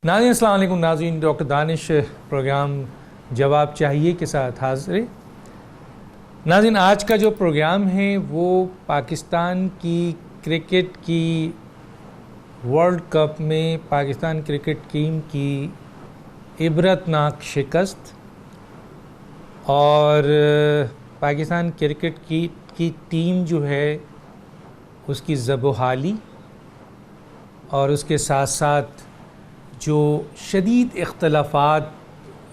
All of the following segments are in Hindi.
नाज़रीन अस्सलाम वालेकुम। नाज़रीन, डॉक्टर दानिश प्रोग्राम जवाब चाहिए के साथ हाज़िर है। नाज़रीन, आज का जो प्रोग्राम है वो पाकिस्तान की क्रिकेट की वर्ल्ड कप में पाकिस्तान क्रिकेट टीम की इबरतनाक शिकस्त और पाकिस्तान क्रिकेट की टीम जो है उसकी ज़बोहाली और उसके साथ साथ जो शदीद इख्तलाफात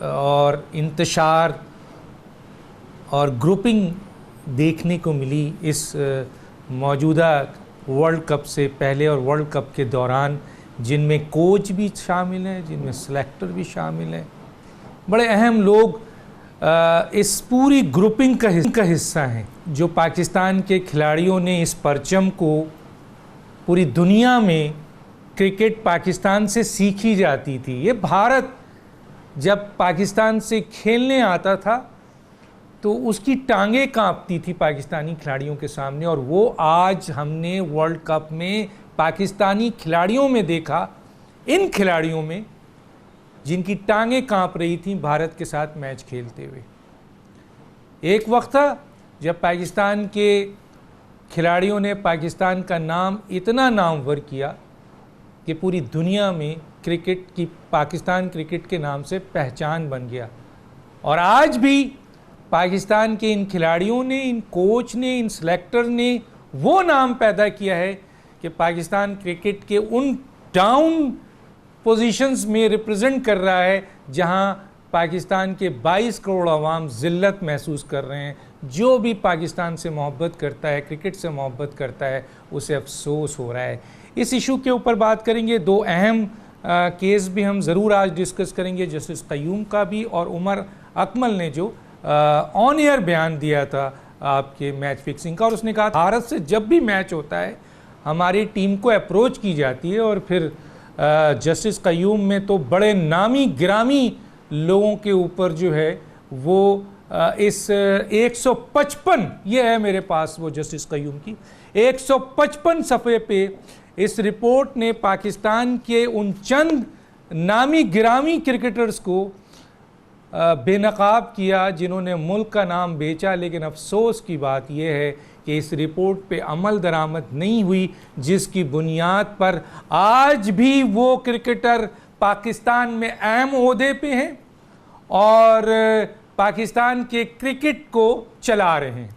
और इंतशार और ग्रुपिंग देखने को मिली इस मौजूदा वर्ल्ड कप से पहले और वर्ल्ड कप के दौरान, जिनमें कोच भी शामिल हैं, जिनमें सेलेक्टर भी शामिल हैं, बड़े अहम लोग इस पूरी ग्रुपिंग का हिस्सा हैं। जो पाकिस्तान के खिलाड़ियों ने इस परचम को पूरी दुनिया में क्रिकेट पाकिस्तान से सीखी जाती थी। ये भारत जब पाकिस्तान से खेलने आता था तो उसकी टांगें कांपती थी पाकिस्तानी खिलाड़ियों के सामने, और वो आज हमने वर्ल्ड कप में पाकिस्तानी खिलाड़ियों में देखा, इन खिलाड़ियों में जिनकी टांगें कांप रही थी भारत के साथ मैच खेलते हुए। एक वक्त था जब पाकिस्तान के खिलाड़ियों ने पाकिस्तान का नाम इतना नामवर किया कि पूरी दुनिया में क्रिकेट की पाकिस्तान क्रिकेट के नाम से पहचान बन गया। और आज भी पाकिस्तान के इन खिलाड़ियों ने, इन कोच ने, इन सेलेक्टर ने वो नाम पैदा किया है कि पाकिस्तान क्रिकेट के उन डाउन पोजीशंस में रिप्रेजेंट कर रहा है जहां पाकिस्तान के 22 करोड़ अवाम ज़िल्लत महसूस कर रहे हैं। जो भी पाकिस्तान से मोहब्बत करता है, क्रिकेट से मोहब्बत करता है, उसे अफसोस हो रहा है। इस इशू के ऊपर बात करेंगे। दो अहम केस भी हम ज़रूर आज डिस्कस करेंगे, जस्टिस क़य्यूम का भी और उमर अकमल ने जो ऑन एयर बयान दिया था आपके मैच फिक्सिंग का, और उसने कहा भारत से जब भी मैच होता है हमारी टीम को अप्रोच की जाती है, और फिर जस्टिस क़य्यूम में तो बड़े नामी गिरामी लोगों के ऊपर जो है वो इस 155, ये है मेरे पास वो जस्टिस क़य्यूम की 155 सफ़े पे इस रिपोर्ट ने पाकिस्तान के उन चंद नामी गिरामी क्रिकेटर्स को बेनकाब किया जिन्होंने मुल्क का नाम बेचा। लेकिन अफसोस की बात यह है कि इस रिपोर्ट पे अमल दरामद नहीं हुई, जिसकी बुनियाद पर आज भी वो क्रिकेटर पाकिस्तान में अहम ओहदे पे हैं और पाकिस्तान के क्रिकेट को चला रहे हैं।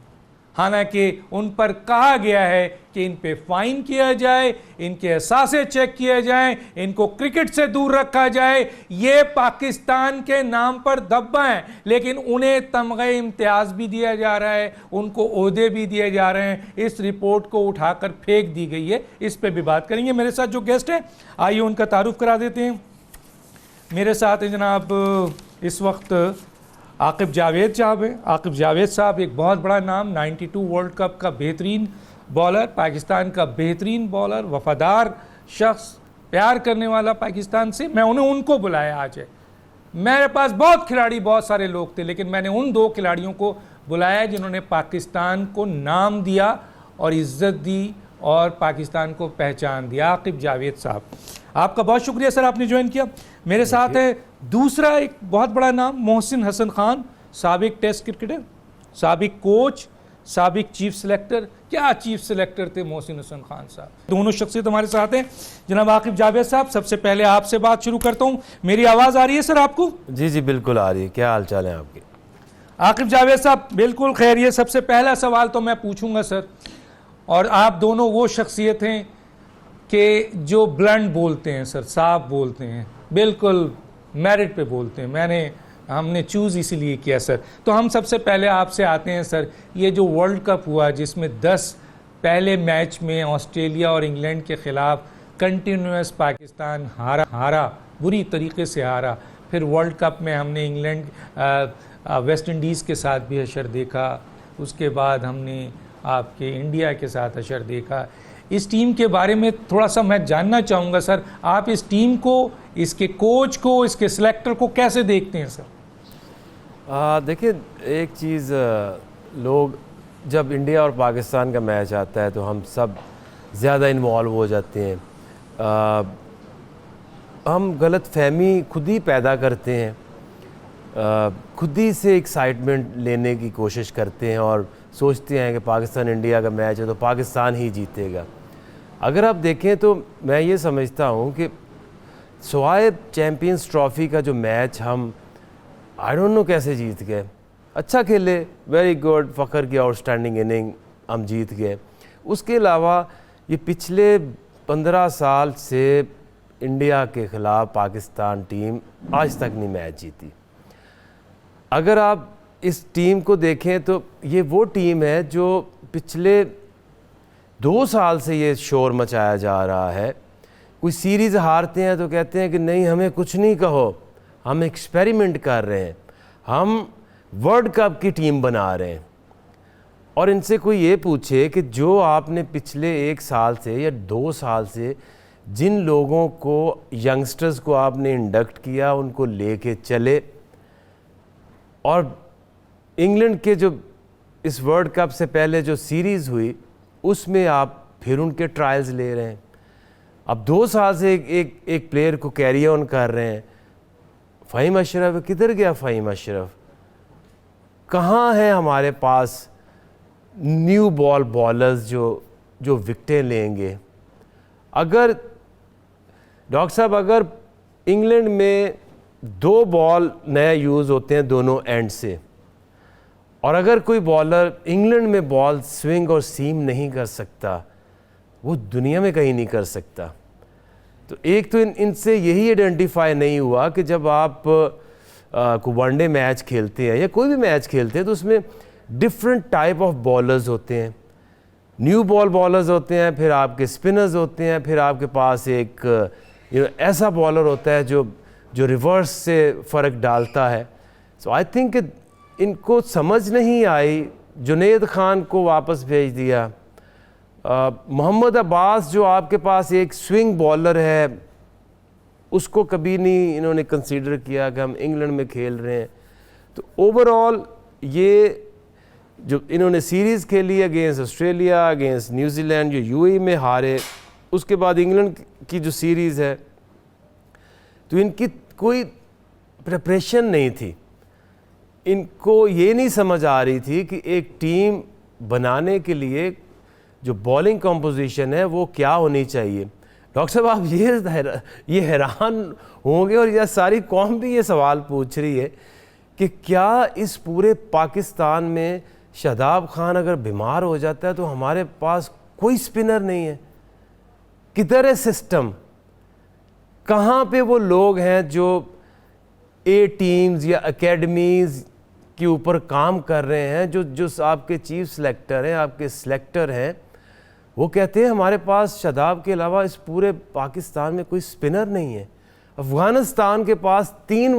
हालांकि उन पर कहा गया है कि इन पे फाइन किया जाए, इनके एहसासे चेक किए जाएं, इनको क्रिकेट से दूर रखा जाए। ये पाकिस्तान के नाम पर धब्बा हैं, लेकिन उन्हें तमग़े इम्तियाज़ भी दिया जा रहा है, उनको ओहदे भी दिए जा रहे हैं। इस रिपोर्ट को उठाकर फेंक दी गई है। इस पर भी बात करेंगे। मेरे साथ जो गेस्ट हैं, आइए उनका तारुफ करा देते हैं। मेरे साथ हैं जनाब इस वक्त आकिब जावेद साहब है। आकिब जावेद साहब एक बहुत बड़ा नाम, 92 वर्ल्ड कप का बेहतरीन बॉलर, पाकिस्तान का बेहतरीन बॉलर, वफादार शख्स, प्यार करने वाला पाकिस्तान से। मैं उनको बुलाया आज है। मेरे पास बहुत खिलाड़ी, बहुत सारे लोग थे, लेकिन मैंने उन दो खिलाड़ियों को बुलाया जिन्होंने पाकिस्तान को नाम दिया और इज़्ज़त दी और पाकिस्तान को पहचान दिया। आकिब जावेद साहब, आपका बहुत शुक्रिया सर, आपने ज्वाइन किया। मेरे साथ है दूसरा एक बहुत बड़ा नाम, मोहसिन हसन खान, साबिक टेस्ट क्रिकेटर, साबिक कोच, साबिक चीफ सेलेक्टर। क्या चीफ सेलेक्टर थे मोहसिन हसन खान साहब। दोनों शख्सियत हमारे साथ हैं। जनाब आकिब जावेद साहब, सबसे पहले आपसे बात शुरू करता हूँ। मेरी आवाज़ आ रही है सर आपको? जी जी बिल्कुल आ रही है। क्या हाल चाल है आपके? आकिब जावेद साहब बिल्कुल खैरियत। सबसे पहला सवाल तो मैं पूछूंगा सर, और आप दोनों वो शख्सियत हैं कि जो ब्लंट बोलते हैं सर, साफ बोलते हैं, बिल्कुल मेरिट पे बोलते हैं। हमने चूज़ इसीलिए किया सर। तो हम सबसे पहले आपसे आते हैं सर, ये जो वर्ल्ड कप हुआ जिसमें 10 पहले मैच में ऑस्ट्रेलिया और इंग्लैंड के ख़िलाफ़ कंटिन्यूस पाकिस्तान हारा, बुरी तरीके से हारा। फिर वर्ल्ड कप में हमने इंग्लैंड वेस्ट इंडीज़ के साथ भी हशर देखा, उसके बाद हमने आपके इंडिया के साथ हशर देखा। इस टीम के बारे में थोड़ा सा मैं जानना चाहूँगा सर, आप इस टीम को, इसके कोच को, इसके सिलेक्टर को कैसे देखते हैं सर? देखिए, एक चीज़, लोग जब इंडिया और पाकिस्तान का मैच आता है तो हम सब ज़्यादा इन्वॉल्व हो जाते हैं। हम गलत फहमी खुद ही पैदा करते हैं, खुद ही से एक्साइटमेंट लेने की कोशिश करते हैं और सोचते हैं कि पाकिस्तान इंडिया का मैच है तो पाकिस्तान ही जीतेगा। अगर आप देखें तो मैं ये समझता हूँ कि सवाए चैम्पियंस ट्रॉफ़ी का जो मैच हम आई डोंट नो कैसे जीत गए, अच्छा खेले, वेरी गुड, फ़खर की आउटस्टैंडिंग इनिंग, हम जीत गए। उसके अलावा ये पिछले 15 साल से इंडिया के ख़िलाफ़ पाकिस्तान टीम आज तक नहीं मैच जीती। अगर आप इस टीम को देखें तो ये वो टीम है जो पिछले 2 साल से ये शोर मचाया जा रहा है। कोई सीरीज़ हारते हैं तो कहते हैं कि नहीं हमें कुछ नहीं कहो, हम एक्सपेरिमेंट कर रहे हैं, हम वर्ल्ड कप की टीम बना रहे हैं। और इनसे कोई ये पूछे कि जो आपने पिछले 1 साल से या 2 साल से जिन लोगों को, यंगस्टर्स को आपने इंडक्ट किया, उनको लेके चले, और इंग्लैंड के जो इस वर्ल्ड कप से पहले जो सीरीज़ हुई उसमें आप फिर उनके ट्रायल्स ले रहे हैं। अब 2 साल से एक प्लेयर को कैरी ऑन कर रहे हैं। फ़हीम अशरफ किधर गया? फ़हीम अशरफ कहाँ है? हमारे पास न्यू बॉल बॉलर्स जो विकेटें लेंगे। अगर डॉक्टर साहब, अगर इंग्लैंड में 2 बॉल नया यूज़ होते हैं दोनों एंड से, और अगर कोई बॉलर इंग्लैंड में बॉल स्विंग और सीम नहीं कर सकता, वो दुनिया में कहीं नहीं कर सकता। तो एक तो इनसे यही आइडेंटिफाई नहीं हुआ कि जब आप को वनडे मैच खेलते हैं या कोई भी मैच खेलते हैं तो उसमें डिफरेंट टाइप ऑफ बॉलर्स होते हैं। न्यू बॉल बॉलर्स होते हैं, फिर आपके स्पिनर्स होते हैं, फिर आपके पास एक ऐसा बॉलर होता है जो रिवर्स से फ़र्क डालता है। सो आई थिंक इनको समझ नहीं आई, जुनैद खान को वापस भेज दिया। मोहम्मद अब्बास जो आपके पास एक स्विंग बॉलर है, उसको कभी नहीं इन्होंने कंसीडर किया कि हम इंग्लैंड में खेल रहे हैं। तो ओवरऑल ये जो इन्होंने सीरीज़ खेली अगेंस्ट ऑस्ट्रेलिया, अगेंस्ट न्यूजीलैंड, जो यूएई में हारे, उसके बाद इंग्लैंड की जो सीरीज़ है, तो इनकी कोई प्रिपरेशन नहीं थी। इनको ये नहीं समझ आ रही थी कि एक टीम बनाने के लिए जो बॉलिंग कंपोजिशन है वो क्या होनी चाहिए। डॉक्टर साहब, आप ये हैरान होंगे और यह सारी कौम भी ये सवाल पूछ रही है कि क्या इस पूरे पाकिस्तान में शादाब खान अगर बीमार हो जाता है तो हमारे पास कोई स्पिनर नहीं है? किधर है सिस्टम? कहाँ पे वो लोग हैं जो ए टीम्स या एकेडमीज़ के ऊपर काम कर रहे हैं, जो आपके चीफ सेलेक्टर हैं, आपके सिलेक्टर हैं, वो कहते हैं हमारे पास शादाब के अलावा इस पूरे पाकिस्तान में कोई स्पिनर नहीं है। अफ़गानिस्तान के पास 3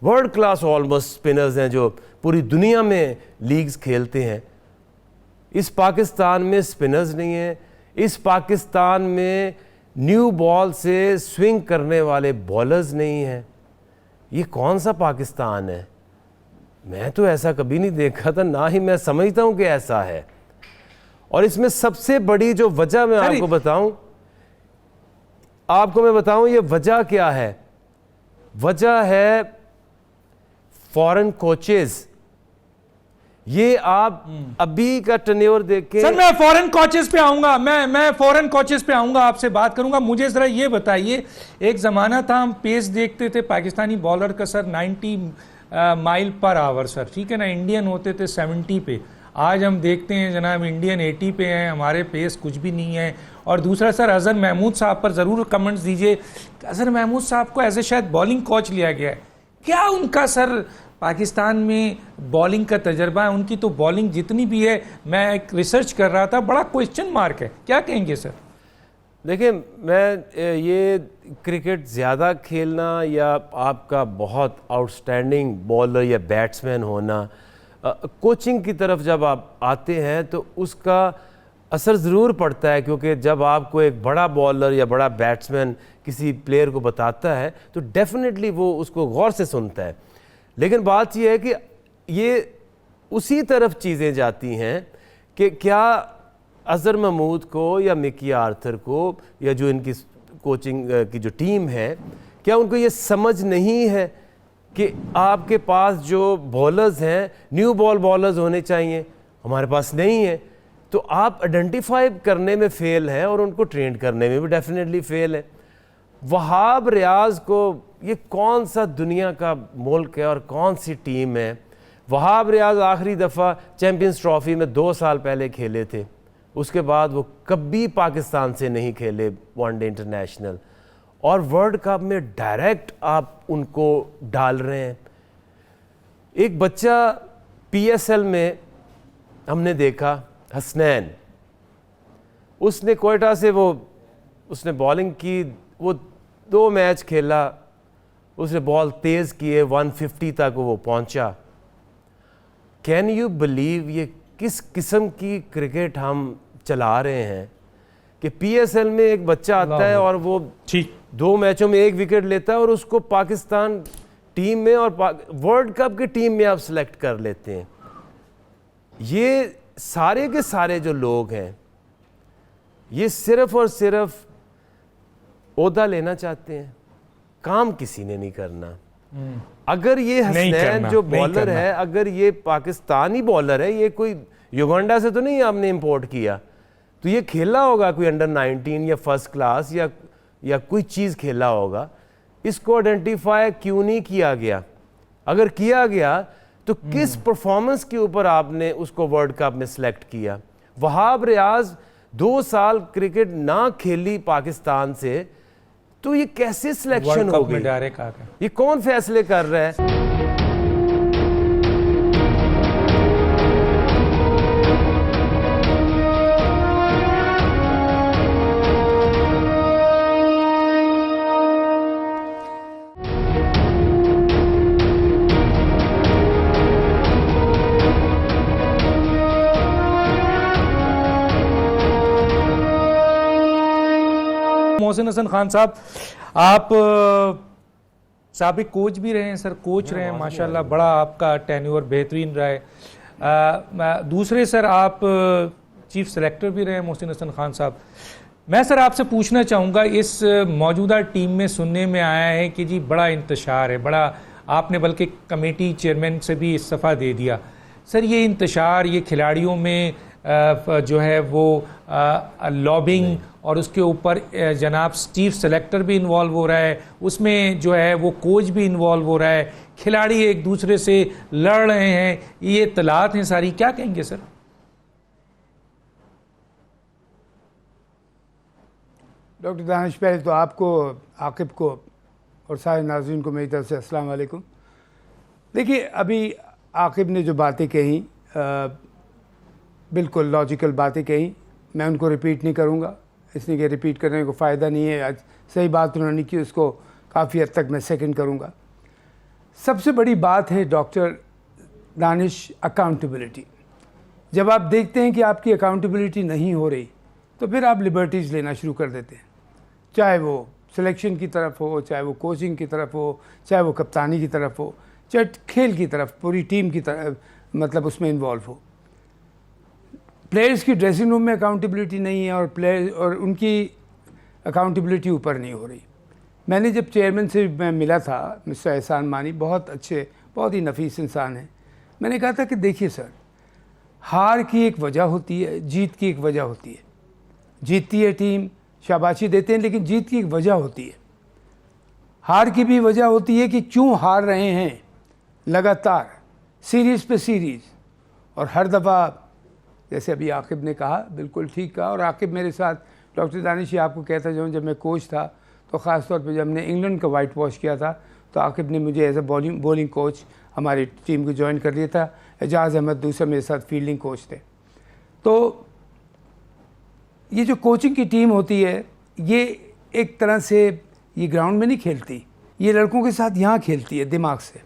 वर्ल्ड क्लास ऑलमोस्ट स्पिनर्स हैं जो पूरी दुनिया में लीग्स खेलते हैं। इस पाकिस्तान में स्पिनर्स नहीं है। इस पाकिस्तान में न्यू बॉल से स्विंग करने वाले बॉलर्स नहीं हैं। ये कौन सा पाकिस्तान है? मैं तो ऐसा कभी नहीं देखा था, ना ही मैं समझता हूँ कि ऐसा है। और इसमें सबसे बड़ी जो वजह मैं आपको बताऊं, ये वजह क्या है? वजह है फॉरेन कोचेस। ये आप अभी का टेन्योर देखें। सर, मैं फॉरेन कोचेस पे आऊंगा, मैं फॉरेन कोचेस पे आऊंगा, आपसे बात करूंगा। मुझे जरा ये बताइए, एक जमाना था हम पेस देखते थे पाकिस्तानी बॉलर का sir 90 mile per hour sir, ठीक है ना। इंडियन होते थे 70 पे। आज हम देखते हैं जनाब इंडियन 80 पे हैं, हमारे पेस कुछ भी नहीं है। और दूसरा सर, अजहर महमूद साहब पर ज़रूर कमेंट्स दीजिए। अजहर महमूद साहब को ऐसे शायद बॉलिंग कोच लिया गया है, क्या उनका सर पाकिस्तान में बॉलिंग का तजर्बा है? उनकी तो बॉलिंग जितनी भी है, मैं एक रिसर्च कर रहा था, बड़ा क्वेश्चन मार्क है। क्या कहेंगे सर? देखिए, मैं ये क्रिकेट ज़्यादा खेलना या आपका बहुत आउटस्टैंडिंग बॉलर या बैट्समैन होना, कोचिंग की तरफ जब आप आते हैं तो उसका असर ज़रूर पड़ता है, क्योंकि जब आपको एक बड़ा बॉलर या बड़ा बैट्समैन किसी प्लेयर को बताता है तो डेफिनेटली वो उसको गौर से सुनता है। लेकिन बात यह है कि ये उसी तरफ चीज़ें जाती हैं कि क्या अजहर महमूद को या मिकी आर्थर को या जो इनकी कोचिंग की जो टीम है, क्या उनको ये समझ नहीं है कि आपके पास जो बॉलर्स हैं न्यू बॉल बॉलर्स होने चाहिए, हमारे पास नहीं है। तो आप आइडेंटिफाई करने में फेल हैं और उनको ट्रेन करने में भी डेफिनेटली फेल है। वहाब रियाज को, ये कौन सा दुनिया का मुल्क है और कौन सी टीम है? वहाब रियाज आखिरी दफ़ा चैम्पियंस ट्रॉफी में 2 साल पहले खेले थे, उसके बाद वो कभी पाकिस्तान से नहीं खेले वनडे इंटरनेशनल, और वर्ल्ड कप में डायरेक्ट आप उनको डाल रहे हैं। एक बच्चा PSL में हमने देखा, हसनैन, उसने कोयटा से उसने बॉलिंग की, वो 2 मैच खेला, उसने बॉल तेज़ किए, 150 तक वो पहुंचा। कैन यू बिलीव ये किस किस्म की क्रिकेट हम चला रहे हैं कि PSL में एक बच्चा आता है और वो 2 मैचों में 1 विकेट लेता है और उसको पाकिस्तान टीम में और वर्ल्ड कप की टीम में आप सेलेक्ट कर लेते हैं। ये सारे के सारे जो लोग हैं ये सिर्फ और सिर्फ ओहदा लेना चाहते हैं, काम किसी ने नहीं करना। अगर ये हसनैन जो बॉलर है, अगर ये पाकिस्तानी बॉलर है, ये कोई युगांडा से तो नहीं आपने इंपोर्ट किया, तो ये खेला होगा कोई अंडर 19 या फर्स्ट क्लास या कोई चीज़ खेला होगा। इसको आइडेंटिफाई क्यों नहीं किया गया? अगर किया गया तो किस परफॉर्मेंस के ऊपर आपने उसको वर्ल्ड कप में सिलेक्ट किया? वहाब रियाज 2 साल क्रिकेट ना खेली पाकिस्तान से, तो ये कैसे सिलेक्शन हो गई? ये कौन फैसले कर रहा है? मोहसिन हसन खान साहब, आप साबिक कोच भी रहे हैं सर, कोच रहे हैं माशाल्लाह, बड़ा आपका टेन्योर बेहतरीन रहा है। दूसरे सर आप चीफ सेलेक्टर भी रहे हैं मोहसिन हसन खान साहब। मैं सर आपसे पूछना चाहूँगा, इस मौजूदा टीम में सुनने में आया है कि जी बड़ा इंतशार है, बड़ा, आपने बल्कि कमेटी चेयरमैन से भी इस्तीफ़ा दे दिया। सर ये इंतशार, ये खिलाड़ियों में जो है वो लॉबिंग, और उसके ऊपर जनाब चीफ सेलेक्टर भी इन्वॉल्व हो रहा है, उसमें जो है वो कोच भी इन्वॉल्व हो रहा है, खिलाड़ी एक दूसरे से लड़ रहे हैं, ये इत्तलात हैं सारी, क्या कहेंगे सर? डॉक्टर दानिश, पहले तो आपको, आकिब को और सारे नाज़रीन को मेरी तरफ से अस्सलाम वालेकुम। देखिए, अभी आकिब ने जो बातें कही बिल्कुल लॉजिकल बातें कही, मैं उनको रिपीट नहीं करूँगा, इसलिए कि रिपीट करने को फ़ायदा नहीं है। आज सही बात उन्होंने की, उसको काफ़ी हद तक मैं सेकंड करूँगा। सबसे बड़ी बात है डॉक्टर दानिश, अकाउंटेबिलिटी। जब आप देखते हैं कि आपकी अकाउंटेबिलिटी नहीं हो रही, तो फिर आप लिबर्टीज़ लेना शुरू कर देते हैं, चाहे वो सिलेक्शन की तरफ हो, चाहे वो कोचिंग की तरफ हो, चाहे वो कप्तानी की तरफ हो, चाहे खेल की तरफ, पूरी टीम की तरफ, मतलब उसमें इन्वॉल्व हो। प्लेयर्स की ड्रेसिंग रूम में अकाउंटेबिलिटी नहीं है और प्लेयर और उनकी अकाउंटेबिलिटी ऊपर नहीं हो रही। मैंने जब चेयरमैन से मैं मिला था, मिस्टर एहसान मानी, बहुत अच्छे, बहुत ही नफीस इंसान हैं, मैंने कहा था कि देखिए सर, हार की एक वजह होती है, जीत की एक वजह होती है। जीतती है टीम, शाबाशी देते हैं, लेकिन जीत की एक वजह होती है। हार की भी वजह होती है कि क्यों हार रहे हैं लगातार, सीरीज़ पे सीरीज़, और हर दफ़ा, जैसे अभी आकिब ने कहा, बिल्कुल ठीक कहा। और आकिब मेरे साथ, डॉक्टर दानिश, आपको कहता जाऊँ, जब मैं कोच था तो ख़ास तौर पे जब हमने इंग्लैंड का वाइट वॉश किया था, तो आकिब ने मुझे एज ए बॉलिंग कोच हमारी टीम को ज्वाइन कर लिया था। एजाज़ अहमद दूसरा मेरे साथ फील्डिंग कोच थे। तो ये जो कोचिंग की टीम होती है, ये एक तरह से ये ग्राउंड में नहीं खेलती, ये लड़कों के साथ यहाँ खेलती है, दिमाग से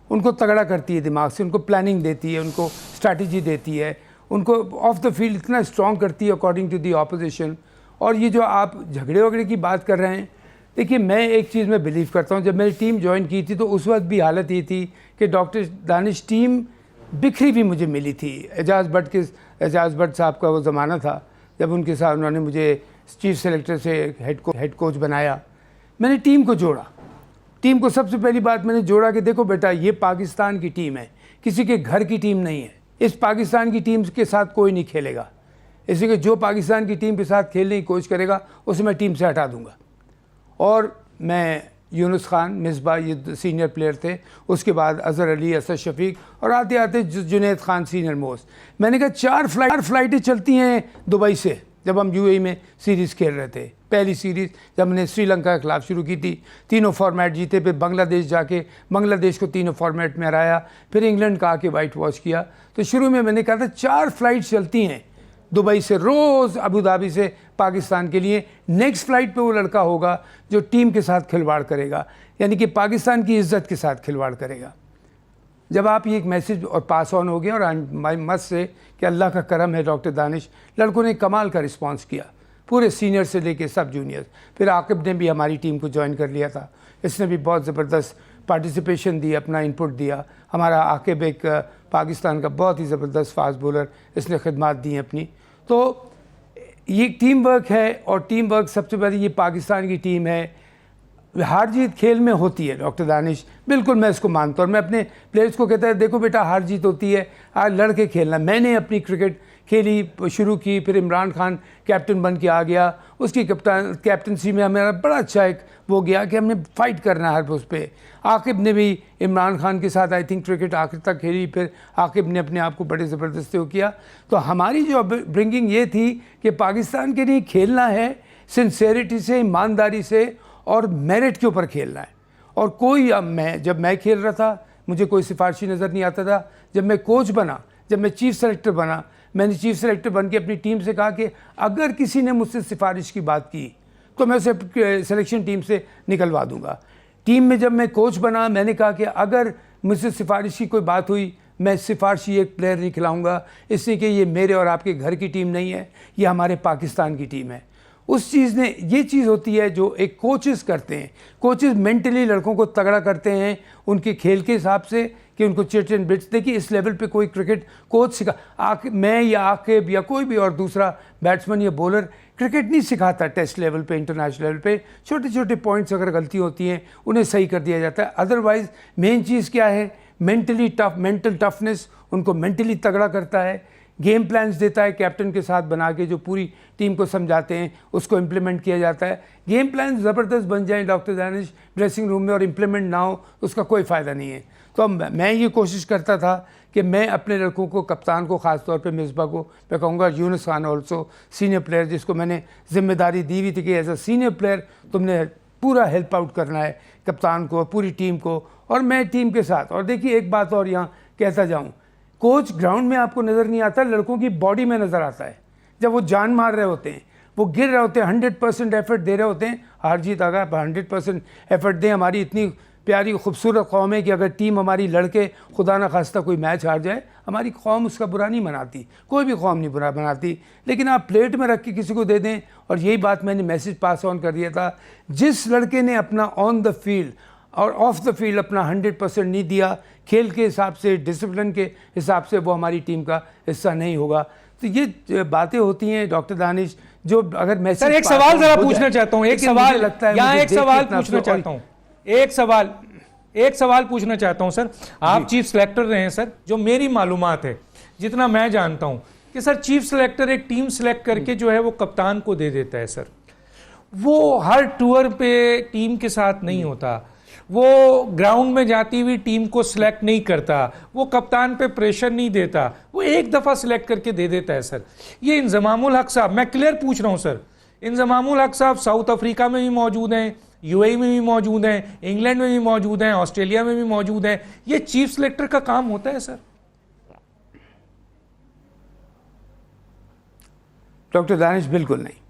उनको तगड़ा करती है, दिमाग से उनको प्लानिंग देती है, उनको स्ट्रैटेजी देती है, उनको ऑफ द फील्ड इतना स्ट्रॉन्ग करती है अकॉर्डिंग टू दी ऑपोजिशन। और ये जो आप झगड़े वगड़े की बात कर रहे हैं, देखिए मैं एक चीज़ में बिलीव करता हूँ, जब मेरी टीम ज्वाइन की थी तो उस वक्त भी हालत ये थी कि डॉक्टर दानिश टीम बिखरी भी मुझे मिली थी। एजाज़ भट्ट साहब का वो ज़माना था जब उनके साथ उन्होंने मुझे चीफ सेलेक्टर से हेड कोच बनाया, मैंने टीम को जोड़ा। टीम को सबसे पहली बात मैंने जोड़ा कि देखो बेटा, ये पाकिस्तान की टीम है, किसी के घर की टीम नहीं है। इस पाकिस्तान की टीम के साथ कोई नहीं खेलेगा, इसलिए जो पाकिस्तान की टीम के साथ खेलने की कोशिश करेगा उसे मैं टीम से हटा दूंगा। और मैं यूनुस खान, मिसबा, ये सीनियर प्लेयर थे, उसके बाद अज़हर अली, असद शफीक और आते आते जुनैद खान सीनियर मोस्ट। मैंने कहा 4 फ्लाइटें चलती हैं दुबई से, जब हम यूएई में सीरीज़ खेल रहे थे। पहली सीरीज़ जब मैंने श्रीलंका के खिलाफ शुरू की थी, तीनों फॉर्मेट जीते, फिर बांग्लादेश जाके बांग्लादेश को तीनों फॉर्मेट में हराया, फिर इंग्लैंड का आके वाइट वॉश किया। तो शुरू में मैंने कहा था 4 फ्लाइट चलती हैं दुबई से रोज़ अबू धाबी से पाकिस्तान के लिए। नेक्स्ट फ़्लाइट पे वो लड़का होगा जो टीम के साथ खिलवाड़ करेगा, यानी कि पाकिस्तान की इज़्ज़त के साथ खिलवाड़ करेगा। जब आप ये एक मैसेज और पास ऑन हो गया, और माई मस्ट से कि अल्लाह का करम है डॉक्टर दानिश, लड़कों ने कमाल का रिस्पांस किया, पूरे सीनियर से लेके सब जूनियर। फिर आकिब ने भी हमारी टीम को ज्वाइन कर लिया था, इसने भी बहुत ज़बरदस्त पार्टिसिपेशन दी, अपना इनपुट दिया। हमारा आकिब एक पाकिस्तान का बहुत ही ज़बरदस्त फास्ट बॉलर, इसने खिदमत दी अपनी। तो ये टीम वर्क है, और टीम वर्क सबसे पहले ये पाकिस्तान की टीम है। हार जीत खेल में होती है डॉक्टर दानिश, बिल्कुल मैं इसको मानता हूँ। और मैं अपने प्लेयर्स को कहता है देखो बेटा, हार जीत होती है, आज लड़के खेलना। मैंने अपनी क्रिकेट खेली शुरू की, फिर इमरान खान कैप्टन बन के आ गया, उसकी कैप्टनसी में हमारा बड़ा अच्छा एक वो गया कि हमने फाइट करना है हर उस पर। आकिब ने भी इमरान खान के साथ आई थिंक क्रिकेट आखिर तक खेली, फिर आकिब ने अपने आप को बड़े ज़बरदस्ती वो किया। तो हमारी जो ब्रिंगिंग ये थी कि पाकिस्तान के लिए खेलना है सिंसेरिटी से, ईमानदारी से, और मेरिट के ऊपर खेलना है। और कोई जब मैं खेल रहा था मुझे कोई सिफारशी नज़र नहीं आता था। जब मैं कोच बना, जब मैं चीफ सेलेक्टर बना, मैंने चीफ सेलेक्टर बन के अपनी टीम से कहा कि अगर किसी ने मुझसे सिफारिश की बात की तो मैं उसे सिलेक्शन टीम से निकलवा दूंगा। टीम में जब मैं कोच बना, मैंने कहा कि अगर मुझसे सिफारिश की कोई बात हुई, मैं सिफारशी एक प्लेयर नहीं खिलाऊंगा, इसलिए कि ये मेरे और आपके घर की टीम नहीं है, ये हमारे पाकिस्तान की टीम है। उस चीज़ ने, ये चीज़ होती है जो एक कोचेस करते हैं। कोचेस मेंटली लड़कों को तगड़ा करते हैं उनके खेल के हिसाब से, कि उनको चिट्स एंड बिट्स। देखिए इस लेवल पे कोई क्रिकेट कोच मैं या आकिब या कोई भी और दूसरा बैट्समैन या बॉलर क्रिकेट नहीं सिखाता टेस्ट लेवल पे, इंटरनेशनल लेवल पे। छोटे छोटे पॉइंट्स अगर गलती होती हैं उन्हें सही कर दिया जाता है। अदरवाइज़ मेन चीज़ क्या है, मेंटल टफनेस उनको मेंटली तगड़ा करता है। गेम प्लान्स देता है कैप्टन के साथ बना के, जो पूरी टीम को समझाते हैं, उसको इम्प्लीमेंट किया जाता है। गेम प्लान ज़बरदस्त बन जाए डॉक्टर दानिश ड्रेसिंग रूम में, और इम्प्लीमेंट ना हो उसका कोई फ़ायदा नहीं है। तो मैं ये कोशिश करता था कि मैं अपने लड़कों को, कप्तान को ख़ास तौर पे, मिसबा को मैं कहूँगा, Yunus Khan also senior player, जिसको मैंने जिम्मेदारी दी हुई थी कि एज अ सीनियर प्लेयर तुमने पूरा हेल्प आउट करना है कप्तान को, पूरी टीम को, और मैं टीम के साथ। और देखिए एक बात और यहाँ कहता जाऊँ, कोच ग्राउंड में आपको नज़र नहीं आता, लड़कों की बॉडी में नज़र आता है। जब वो जान मार रहे होते हैं, वो गिर रहे होते हैं, 100% एफर्ट दे रहे होते हैं। हार जीत आ गया, 100% एफर्ट दें। हमारी इतनी प्यारी खूबसूरत कौम है कि अगर टीम हमारी लड़के खुदा न खास्ता कोई मैच हार जाए, हमारी कौम उसका बुरा नहीं मनाती, कोई भी कौम नहीं बुरा मनाती। लेकिन आप प्लेट में रख के किसी को दे दें, और यही बात मैंने मैसेज पास ऑन कर दिया था, जिस लड़के ने अपना ऑन द फील्ड और ऑफ द फील्ड अपना 100% नहीं दिया, खेल के हिसाब से, डिसिप्लिन के हिसाब से, वो हमारी टीम का हिस्सा नहीं होगा। तो ये बातें होती हैं डॉक्टर दानिश, जो अगर मैसेज। सर एक सवाल जरा पूछना चाहता हूँ, एक सवाल लगता है, यहाँ एक सवाल पूछना चाहता हूँ, एक सवाल पूछना चाहता हूँ सर। आप चीफ सेलेक्टर रहे हैं सर, जो मेरी मालूमात है, जितना मैं जानता हूँ कि सर चीफ सेलेक्टर एक टीम सेलेक्ट करके जो है वो कप्तान को दे देता है सर। वो हर टूर पे टीम के साथ नहीं होता, वो ग्राउंड में जाती हुई टीम को सिलेक्ट नहीं करता, वो कप्तान पे प्रेशर नहीं देता, वो एक दफ़ा सिलेक्ट करके दे देता है सर। ये इंजमामुल हक साहब, मैं क्लियर पूछ रहा हूँ सर, इंजमामुल हक साहब साउथ अफ्रीका में भी मौजूद हैं, यूएई में भी मौजूद हैं, इंग्लैंड में भी मौजूद हैं, ऑस्ट्रेलिया में भी मौजूद हैं। ये चीफ सेलेक्टर का काम होता है सर? डॉक्टर दानिश बिल्कुल नहीं।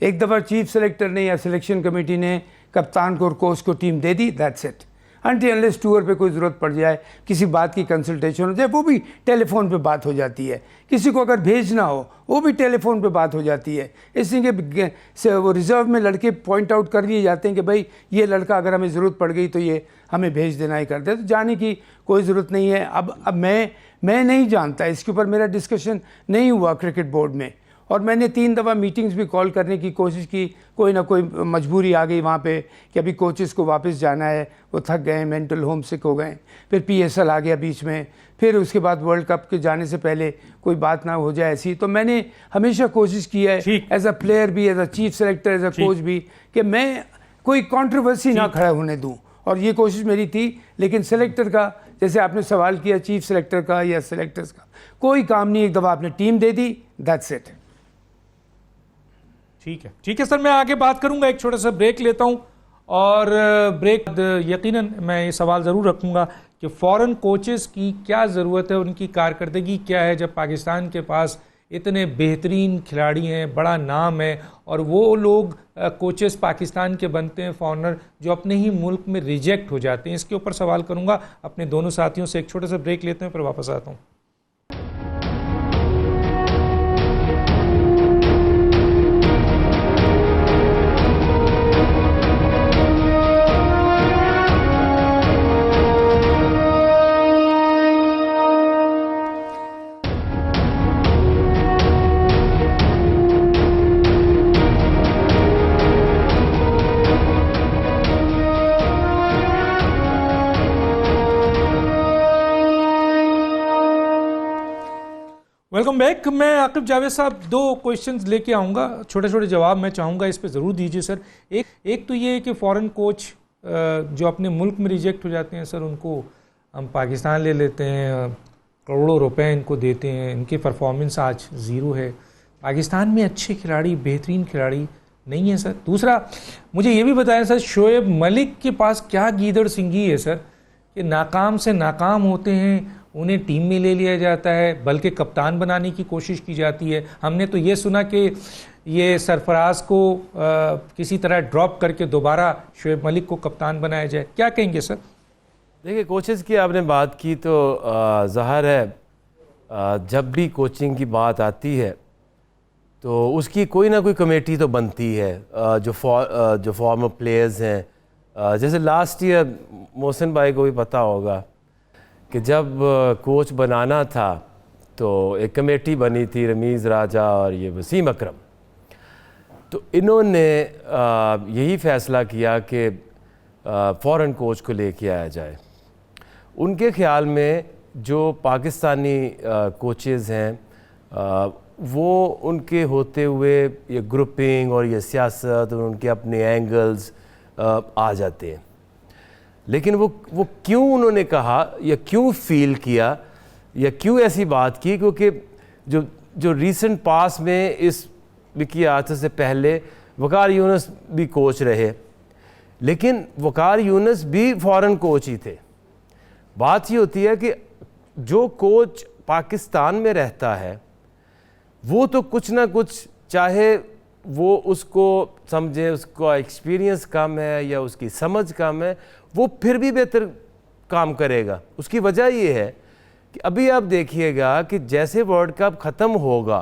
एक दफ़ा चीफ सेलेक्टर ने या सिलेक्शन कमेटी ने कप्तान को और कोच को team they the, that's it. Until unless tour पे कोई ज़रूरत पड़ जाए, किसी बात की कंसल्टेशन हो जाए, वो भी टेलीफोन पे बात हो जाती है। किसी को अगर भेजना हो, वो भी टेलीफोन पे बात हो जाती है। इसलिए कि वो रिजर्व में लड़के पॉइंट आउट कर लिए जाते हैं कि भाई ये लड़का अगर हमें ज़रूरत पड़ गई तो ये हमें भेज देना ही करते हैं। तो जाने की कोई ज़रूरत नहीं है। अब मैं नहीं जानता, इसके ऊपर मेरा डिस्कशन नहीं हुआ क्रिकेट बोर्ड में, और मैंने 3 दफ़ा मीटिंग्स भी कॉल करने की कोशिश की, कोई ना कोई मजबूरी आ गई वहाँ पे कि अभी कोचेस को वापस जाना है, वो थक गए, मेंटल होम सिक हो गए। फिर PSL आ गया बीच में, फिर उसके बाद वर्ल्ड कप के जाने से पहले कोई बात ना हो जाए ऐसी। तो मैंने हमेशा कोशिश की है एज अ प्लेयर भी, as a chief selector, as a coach भी, कि मैं कोई कंट्रोवर्सी ना खड़ा होने दूँ, और ये कोशिश मेरी थी। लेकिन सेलेक्टर का, जैसे आपने सवाल किया चीफ सेलेक्टर का या सेलेक्टर्स का, कोई काम नहीं, एक दफ़ा आपने team they the, that's it. ठीक है सर, मैं आगे बात करूंगा, एक छोटा सा ब्रेक लेता हूं, और ब्रेक यकीनन मैं ये सवाल ज़रूर रखूंगा कि फॉरेन कोचेस की क्या ज़रूरत है, उनकी कारकर्दगी क्या है जब पाकिस्तान के पास इतने बेहतरीन खिलाड़ी हैं, बड़ा नाम है, और वो लोग कोचेस पाकिस्तान के बनते हैं फॉरेनर जो अपने ही मुल्क में रिजेक्ट हो जाते हैं। इसके ऊपर सवाल करूंगा अपने दोनों साथियों से। एक छोटा सा ब्रेक लेते हैं, फिर वापस आता हूँ। Welcome back. मैं आकिब जावेद साहब 2 क्वेश्चंस लेके आऊँगा, छोटे छोटे जवाब मैं चाहूँगा इस पे ज़रूर दीजिए सर। एक तो ये है कि फ़ॉरेन कोच जो अपने मुल्क में रिजेक्ट हो जाते हैं सर, उनको हम पाकिस्तान ले लेते हैं, करोड़ों रुपए इनको देते हैं, इनकी परफॉर्मेंस आज ज़ीरो है। पाकिस्तान में अच्छे खिलाड़ी, बेहतरीन खिलाड़ी नहीं है सर। दूसरा, मुझे ये भी बताएं सर, शोएब मलिक के पास क्या गीदड़ सिंगी है सर कि नाकाम से नाकाम होते हैं, उन्हें टीम में ले लिया जाता है, बल्कि कप्तान बनाने की कोशिश की जाती है। हमने तो ये सुना कि ये सरफराज को किसी तरह ड्रॉप करके दोबारा शोएब मलिक को कप्तान बनाया जाए, क्या कहेंगे सर? देखिए, कोचेस की आपने बात की तो ज़ाहिर है जब भी कोचिंग की बात आती है तो उसकी कोई ना कोई कमेटी तो बनती है, जो फॉर्मर प्लेयर्स हैं। जैसे लास्ट ईयर मोहसिन भाई को भी पता होगा कि जब कोच बनाना था तो एक कमेटी बनी थी, रमीज़ राजा और ये वसीम अकरम। तो इन्होंने यही फ़ैसला किया कि फ़ॉरेन कोच को लेके आया जाए। उनके ख़्याल में जो पाकिस्तानी कोचेज़ हैं वो उनके होते हुए ये ग्रुपिंग और ये सियासत और उनके अपने एंगल्स आ जाते हैं। लेकिन वो क्यों उन्होंने कहा या क्यों फील किया या क्यों ऐसी बात की, क्योंकि जो रीसेंट पास में इस विकी आर्थर से पहले वकार यूनुस भी कोच रहे, लेकिन वकार यूनुस भी फॉरेन कोच ही थे। बात ये होती है कि जो कोच पाकिस्तान में रहता है वो तो कुछ ना कुछ, चाहे वो उसको समझे उसका एक्सपीरियंस कम है या उसकी समझ कम है, वो फिर भी बेहतर काम करेगा। उसकी वजह ये है कि अभी आप देखिएगा कि जैसे वर्ल्ड कप ख़त्म होगा,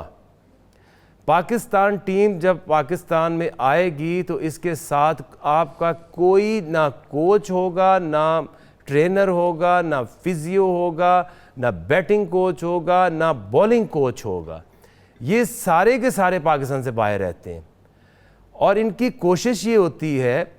पाकिस्तान टीम जब पाकिस्तान में आएगी तो इसके साथ आपका कोई ना कोच होगा, ना ट्रेनर होगा, ना फिजियो होगा, ना बैटिंग कोच होगा, ना बॉलिंग कोच होगा। ये सारे के सारे पाकिस्तान से बाहर रहते हैं और इनकी कोशिश ये होती है,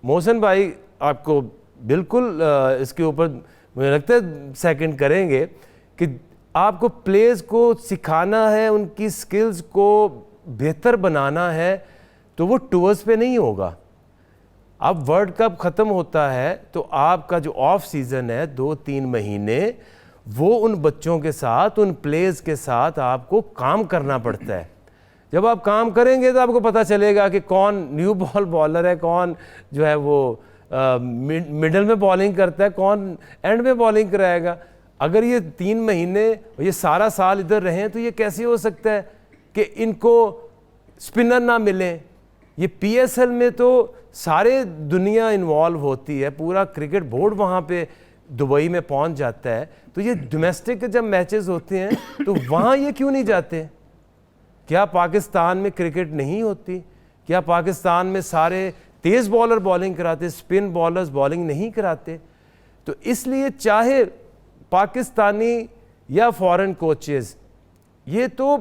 मोहसिन भाई आपको बिल्कुल इसके ऊपर मुझे लगता है सेकंड करेंगे, कि आपको प्लेयर्स को सिखाना है, उनकी स्किल्स को बेहतर बनाना है, तो वो टूर्स पे नहीं होगा। अब वर्ल्ड कप ख़त्म होता है तो आपका जो ऑफ सीज़न है 2-3 महीने, वो उन बच्चों के साथ, उन प्लेयर्स के साथ आपको काम करना पड़ता है। जब आप काम करेंगे तो आपको पता चलेगा कि कौन न्यू बॉल बॉलर है, कौन जो है वो मिडल में बॉलिंग करता है, कौन एंड में बॉलिंग कराएगा। अगर ये 3 महीने, ये सारा साल इधर रहें तो ये कैसे हो सकता है कि इनको स्पिनर ना मिलें। ये PSL में तो सारे दुनिया इन्वॉल्व होती है, पूरा क्रिकेट बोर्ड वहाँ पे दुबई में पहुँच जाता है। तो ये डोमेस्टिक जब मैचेस होते हैं तो वहाँ ये क्यों नहीं जाते? क्या पाकिस्तान में क्रिकेट नहीं होती? क्या पाकिस्तान में सारे तेज़ बॉलर बॉलिंग कराते, स्पिन बॉलर्स बॉलिंग नहीं कराते? तो इसलिए चाहे पाकिस्तानी या फॉरेन कोचेस, ये तो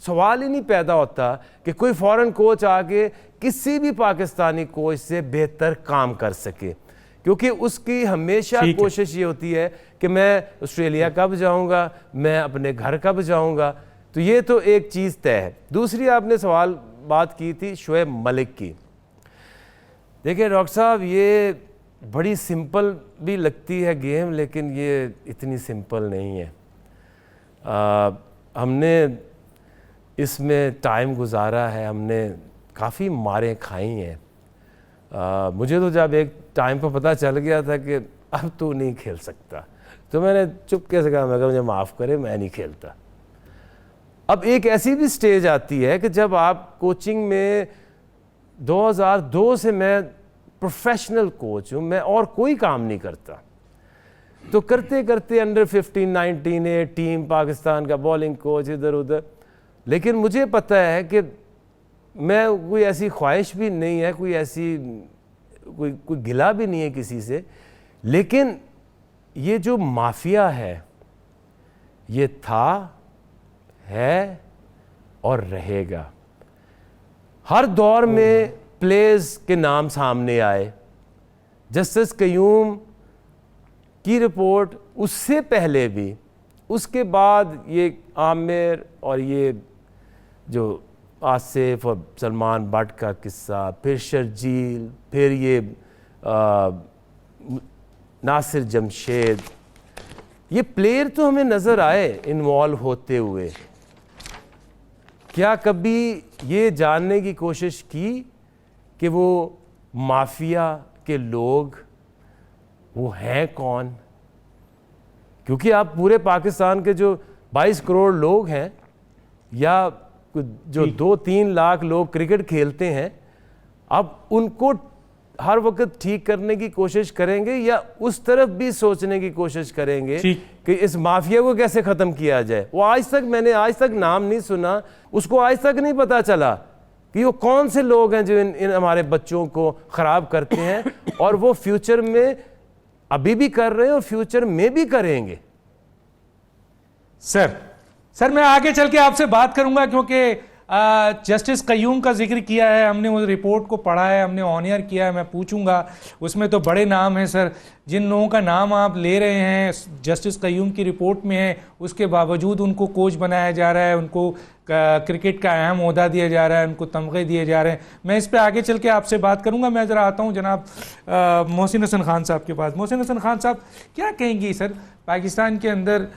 सवाल ही नहीं पैदा होता कि कोई फॉरेन कोच आके किसी भी पाकिस्तानी कोच से बेहतर काम कर सके, क्योंकि उसकी हमेशा कोशिश ये होती है कि मैं ऑस्ट्रेलिया कब जाऊंगा, मैं अपने घर कब जाऊंगा। तो ये तो एक चीज़ तय है। दूसरी आपने सवाल बात की थी शोएब मलिक की। देखिए डॉक्टर साहब, ये बड़ी सिंपल भी लगती है गेम, लेकिन ये इतनी सिंपल नहीं है। हमने इसमें टाइम गुजारा है, हमने काफ़ी मारें खाई हैं। मुझे तो जब एक टाइम पर पता चल गया था कि अब तू नहीं खेल सकता, तो मैंने चुपके से कहा, मैं मुझे माफ़ करे, मैं नहीं खेलता। अब एक ऐसी भी स्टेज आती है कि जब आप कोचिंग में 2002 से मैं प्रोफेशनल कोच हूँ, मैं और कोई काम नहीं करता, तो करते करते अंडर 15, 19 टीम पाकिस्तान का बॉलिंग कोच इधर उधर। लेकिन मुझे पता है कि मैं कोई ऐसी ख्वाहिश भी नहीं है, कोई ऐसी कोई गिला भी नहीं है किसी से, लेकिन ये जो माफिया है ये था, है और रहेगा। हर दौर में प्लेयर्स के नाम सामने आए। जस्टिस कयूम की रिपोर्ट उससे पहले भी, उसके बाद ये आमिर और ये जो आसिफ और सलमान बट का किस्सा, फिर शर्जील, फिर ये नासिर जमशेद, ये प्लेयर तो हमें नज़र आए इन्वॉल्व होते हुए। क्या कभी ये जानने की कोशिश की कि वो माफिया के लोग वो हैं कौन? क्योंकि आप पूरे पाकिस्तान के जो 22 करोड़ लोग हैं, या जो 2-3 लाख लोग क्रिकेट खेलते हैं, अब उनको हर वक्त ठीक करने की कोशिश करेंगे या उस तरफ भी सोचने की कोशिश करेंगे कि इस माफिया को कैसे ख़त्म किया जाए? वो मैंने आज तक नाम नहीं सुना, उसको आज तक नहीं पता चला कि वो कौन से लोग हैं जो इन हमारे बच्चों को ख़राब करते हैं, और वो फ्यूचर में अभी भी कर रहे हैं और फ्यूचर में भी करेंगे। सर मैं आगे चल के आपसे बात करूंगा, क्योंकि जस्टिस कयूम का जिक्र किया है, हमने उस रिपोर्ट को पढ़ा है, हमने ऑन एयर किया है, मैं पूछूंगा। उसमें तो बड़े नाम हैं सर, जिन लोगों का नाम आप ले रहे हैं जस्टिस कयूम की रिपोर्ट में है, उसके बावजूद उनको कोच बनाया जा रहा है, उनको क्रिकेट का अहम ओहदा दिया जा रहा है, उनको तमगे दिए जा रहे हैं। मैं इस पर आगे चल के आपसे बात करूंगा। मैं ज़रा आता हूं जनाब मोहसिन हसन खान साहब के पास। मोहसिन हसन खान साहब, क्या कहेंगी सर, पाकिस्तान के अंदर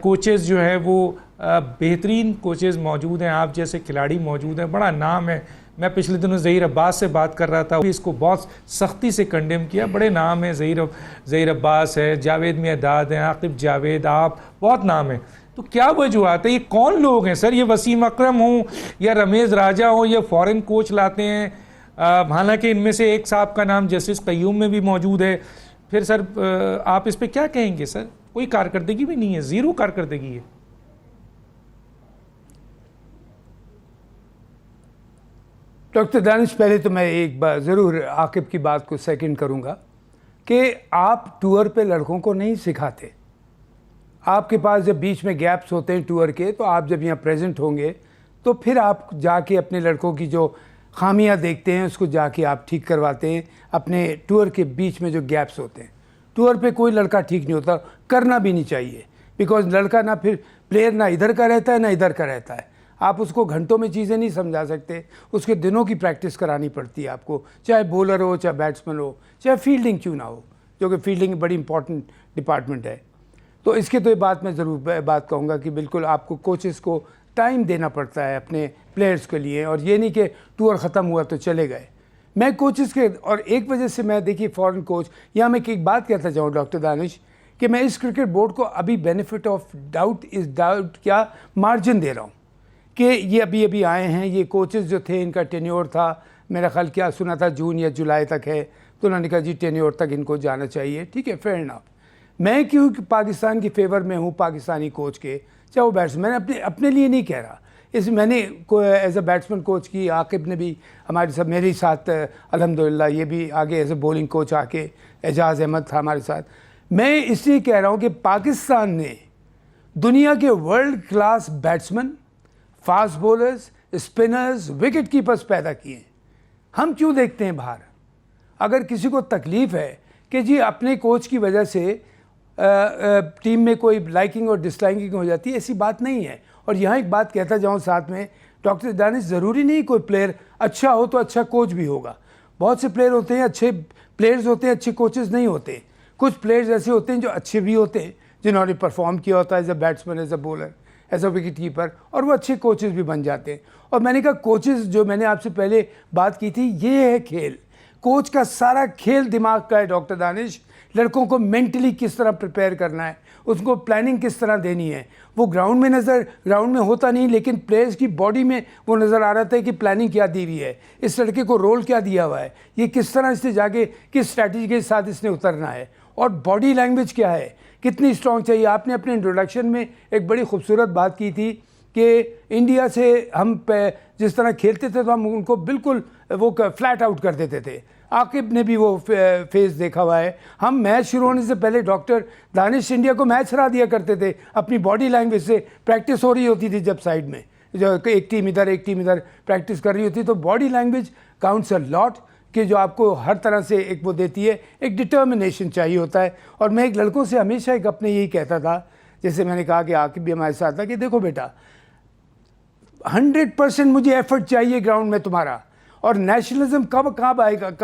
कोचेज़ जो है वो बेहतरीन कोचेज़ मौजूद हैं, आप जैसे खिलाड़ी मौजूद हैं, बड़ा नाम है। मैं पिछले दिनों ज़हीर अब्बास से बात कर रहा था, इसको बहुत सख्ती से कंडेम किया। बड़े नाम हैं, ज़हीर अब्बास है, जावेद मियादाद हैं, आकिब जावेद, आप, बहुत नाम है। तो क्या वजूहत है? ये कौन लोग हैं सर? ये वसीम अकरम हो या रमेश राजा हो या फॉरेन कोच लाते हैं? हालांकि इनमें से एक साहब का नाम जस्टिस कयूम में भी मौजूद है। फिर सर आप इस पर क्या कहेंगे सर? कोई कारकर्दगी भी नहीं है, ज़ीरो कारकर्दगी है। डॉक्टर दानिश, पहले तो मैं एक बार ज़रूर आकिब की बात को सेकंड करूंगा कि आप टूर पे लड़कों को नहीं सिखाते। आपके पास जब बीच में गैप्स होते हैं टूर के, तो आप जब यहाँ प्रेजेंट होंगे तो फिर आप जाके अपने लड़कों की जो खामियां देखते हैं उसको जाके आप ठीक करवाते हैं अपने टूर के बीच में जो गैप्स होते हैं। टूर पे कोई लड़का ठीक नहीं होता, करना भी नहीं चाहिए, बिकॉज लड़का ना फिर प्लेयर ना इधर का रहता है ना इधर का रहता है। आप उसको घंटों में चीज़ें नहीं समझा सकते, उसके दिनों की प्रैक्टिस करानी पड़ती है आपको, चाहे बॉलर हो, चाहे बैट्समैन हो, चाहे फील्डिंग क्यों ना हो, जो कि फील्डिंग बड़ी इंपॉर्टेंट डिपार्टमेंट है। तो इसके तो ये बात मैं ज़रूर बात कहूँगा कि बिल्कुल आपको कोचेस को टाइम देना पड़ता है अपने प्लेयर्स के लिए, और ये नहीं कि टूर ख़त्म हुआ तो चले गए। मैं कोचेस के, और एक वजह से मैं देखिए फॉरेन कोच, यहाँ मैं एक बात कहता चाहूँ डॉक्टर दानिश, कि मैं इस क्रिकेट बोर्ड को अभी बेनिफिट ऑफ डाउट क्या मार्जिन दे रहा हूँ कि ये अभी आए हैं, ये कोचेस जो थे इनका टेन्योर था, मेरा ख्याल क्या सुना था जून या जुलाई तक है, तो उन्होंने कहा जी टेन्योर तक इनको जाना चाहिए, ठीक है, फेयर इनफ। मैं क्यों पाकिस्तान की फेवर में हूँ, पाकिस्तानी कोच के, चाहे वो बैट्समैन, मैंने अपने लिए नहीं कह रहा, इस मैंने एज अ बैट्समैन कोच की, आकिब ने भी हमारे साथ, मेरे साथ अल्हम्दुलिल्लाह, ये भी आगे एज अ बॉलिंग कोच आके, एजाज़ अहमद था हमारे साथ। मैं इसलिए कह रहा हूँ कि पाकिस्तान ने दुनिया के world class batsman, fast bowlers, spinners, wicket keepers पैदा किए। हम क्यों देखते हैं बाहर? अगर किसी को तकलीफ़ है कि जी अपने कोच की वजह से टीम में कोई लाइकिंग और डिसलाइकिंग हो जाती है, ऐसी बात नहीं है। और यहाँ एक बात कहता जाऊँ साथ में, डॉक्टर दानिश, ज़रूरी नहीं कोई प्लेयर अच्छा हो तो अच्छा कोच भी होगा। बहुत से प्लेयर होते हैं, अच्छे प्लेयर्स होते हैं, अच्छे कोचेस नहीं होते। कुछ प्लेयर्स ऐसे होते हैं जो अच्छे भी होते हैं, जिन्होंने परफॉर्म किया होता है as a batsman, as a bowler, as a wicket keeper, और वो अच्छे कोचेस भी बन जाते हैं। और मैंने कहा कोचेस, जो मैंने आपसे पहले बात की थी, ये है खेल। कोच का सारा खेल दिमाग का है डॉक्टर दानिश। लड़कों को मेंटली किस तरह प्रिपेयर करना है, उसको प्लानिंग किस तरह देनी है। वो ग्राउंड में होता नहीं, लेकिन प्लेयर्स की बॉडी में वो नज़र आ रहा था कि प्लानिंग क्या दी हुई है, इस लड़के को रोल क्या दिया हुआ है, ये किस तरह इससे जाके किस स्ट्रैटेजी के साथ इसने उतरना है, और बॉडी लैंग्वेज क्या है, कितनी स्ट्रॉन्ग चाहिए। आपने अपने इंट्रोडक्शन में एक बड़ी खूबसूरत बात की थी कि इंडिया से हम जिस तरह खेलते थे तो हम उनको बिल्कुल वो फ्लैट आउट कर देते थे। आकिब ने भी वो फेस देखा हुआ है। हम मैच शुरू होने से पहले डॉक्टर दानिश इंडिया को मैच हरा दिया करते थे अपनी बॉडी लैंग्वेज से। प्रैक्टिस हो रही होती थी जब साइड में, जो एक टीम इधर प्रैक्टिस कर रही होती, तो body language counts a lot, कि जो आपको हर तरह से एक वो देती है, एक डिटर्मिनेशन चाहिए होता है। और मैं एक लड़कों से हमेशा एक अपने यही कहता था, जैसे मैंने कहा कि आकिब भी हमारे साथ था, कि देखो बेटा 100% मुझे एफर्ट चाहिए ग्राउंड में तुम्हारा। और नेशनलिज्म कब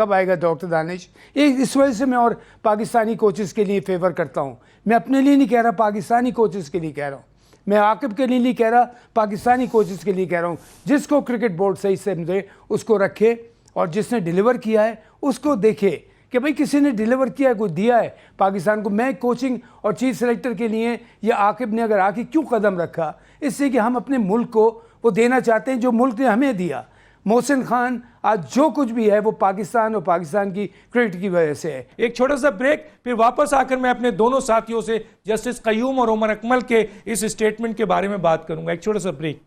आएगा डॉक्टर दानिश? इस वजह से मैं और पाकिस्तानी कोचेस के लिए फेवर करता हूँ। मैं अपने लिए नहीं कह रहा, पाकिस्तानी कोचेस के लिए कह रहा हूँ। मैं आकिब के लिए नहीं कह रहा, पाकिस्तानी कोचेस के लिए कह रहा हूँ। जिसको क्रिकेट बोर्ड सही समझे उसको रखे, और जिसने डिलीवर किया है उसको देखे कि भाई किसी ने डिलीवर किया है, कोई दिया है पाकिस्तान को। मैं कोचिंग और चीफ सेलेक्टर के लिए, या आकिब ने अगर आके क्यों कदम रखा, इससे कि हम अपने मुल्क को वो देना चाहते हैं जो मुल्क ने हमें दिया। मोहसिन खान आज जो कुछ भी है वो पाकिस्तान और पाकिस्तान की क्रिकेट की वजह से है। एक छोटा सा ब्रेक, फिर वापस आकर मैं अपने दोनों साथियों से जस्टिस कयूम और उमर अकमल के इस स्टेटमेंट के बारे में बात करूंगा। एक छोटा सा ब्रेक।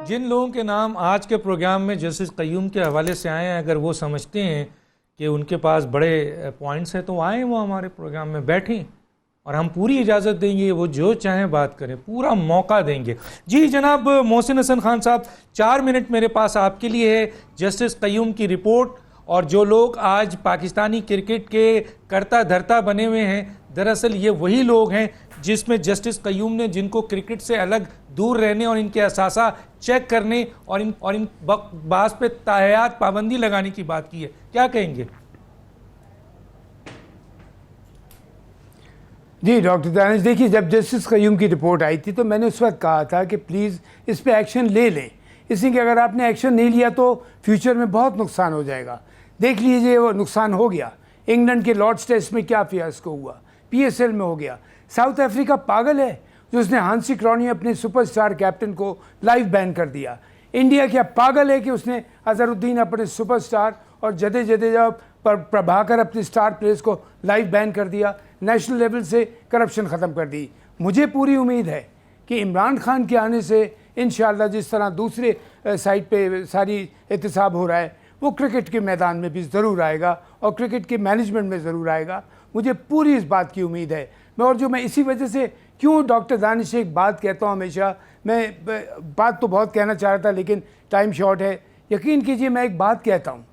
जिन लोगों के नाम आज के प्रोग्राम में जस्टिस कयूम के हवाले से आए हैं, अगर वो समझते हैं कि उनके पास बड़े पॉइंट्स हैं तो आए, वो हमारे प्रोग्राम में बैठें और हम पूरी इजाज़त देंगे, वो जो चाहें बात करें, पूरा मौका देंगे। जी जनाब मोहसिन हसन खान साहब, 4 मिनट मेरे पास आपके लिए है। जस्टिस कयूम की रिपोर्ट, और जो लोग आज पाकिस्तानी क्रिकेट के करता धरता बने हुए हैं, दरअसल ये वही लोग हैं जिसमें जस्टिस कयूम ने, जिनको क्रिकेट से अलग दूर रहने और इनके असासा चेक करने और इन बास पे ताहयात पाबंदी लगाने की बात की है। क्या कहेंगे? जी डॉक्टर दानिश, देखिए जब जस्टिस कयूम की रिपोर्ट आई थी तो मैंने उस वक्त कहा था कि प्लीज़ इस पर एक्शन ले लें, इसलिए कि अगर आपने एक्शन नहीं लिया तो फ्यूचर में बहुत नुकसान हो जाएगा। देख लीजिए वो नुकसान हो गया। इंग्लैंड के लॉर्ड्स टेस्ट में क्या फियास्को हुआ, PSL में हो गया। साउथ अफ्रीका पागल है जो उसने हांसी क्रॉनी अपने सुपरस्टार कैप्टन को लाइव बैन कर दिया। इंडिया क्या पागल है कि उसने अजहरुद्दीन अपने सुपरस्टार और जडेजा प्रभाकर अपने स्टार प्लेयर्स को लाइव बैन कर दिया। नेशनल लेवल से करप्शन ख़त्म कर दी। मुझे पूरी उम्मीद है कि इमरान खान के आने से इंशाअल्लाह जिस तरह दूसरे साइड पे सारी एहतसाब हो रहा है, वो क्रिकेट के मैदान में भी ज़रूर आएगा और क्रिकेट के मैनेजमेंट में ज़रूर आएगा। मुझे पूरी इस बात की उम्मीद है। मैं इसी वजह से क्यों डॉक्टर दानिश एक बात कहता हूँ हमेशा, मैं बात तो बहुत कहना चाह रहा था लेकिन टाइम शॉर्ट है। यकीन कीजिए मैं एक बात कहता हूँ,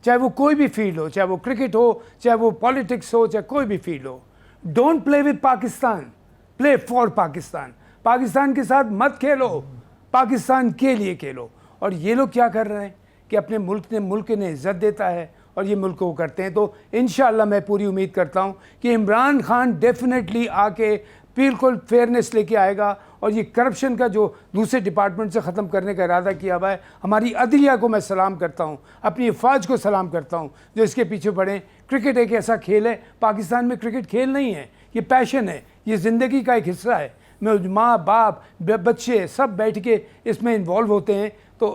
चाहे वो कोई भी फील्ड हो, चाहे वो क्रिकेट हो, चाहे वो पॉलिटिक्स हो, चाहे कोई भी फील्ड हो, don't play with Pakistan, play for Pakistan. Pakistan के साथ मत खेलो, पाकिस्तान के लिए खेलो। और ये लोग क्या कर रहे हैं कि अपने मुल्क ने इज़्ज़त देता है और ये मुल्क को करते हैं। तो इंशाअल्लाह मैं पूरी उम्मीद करता हूँ कि इमरान खान डेफिनेटली आके बिल्कुल फेयरनेस लेके आएगा और ये करप्शन का जो दूसरे डिपार्टमेंट से ख़त्म करने का इरादा किया हुआ है। हमारी अदलिया को मैं सलाम करता हूँ, अपनी फ़ौज को सलाम करता हूँ जो इसके पीछे पड़े। क्रिकेट एक ऐसा खेल है, पाकिस्तान में क्रिकेट खेल नहीं है, ये पैशन है, ये ज़िंदगी का एक हिस्सा है। मैं माँ बाप बच्चे सब बैठ के इसमें इन्वॉल्व होते हैं। तो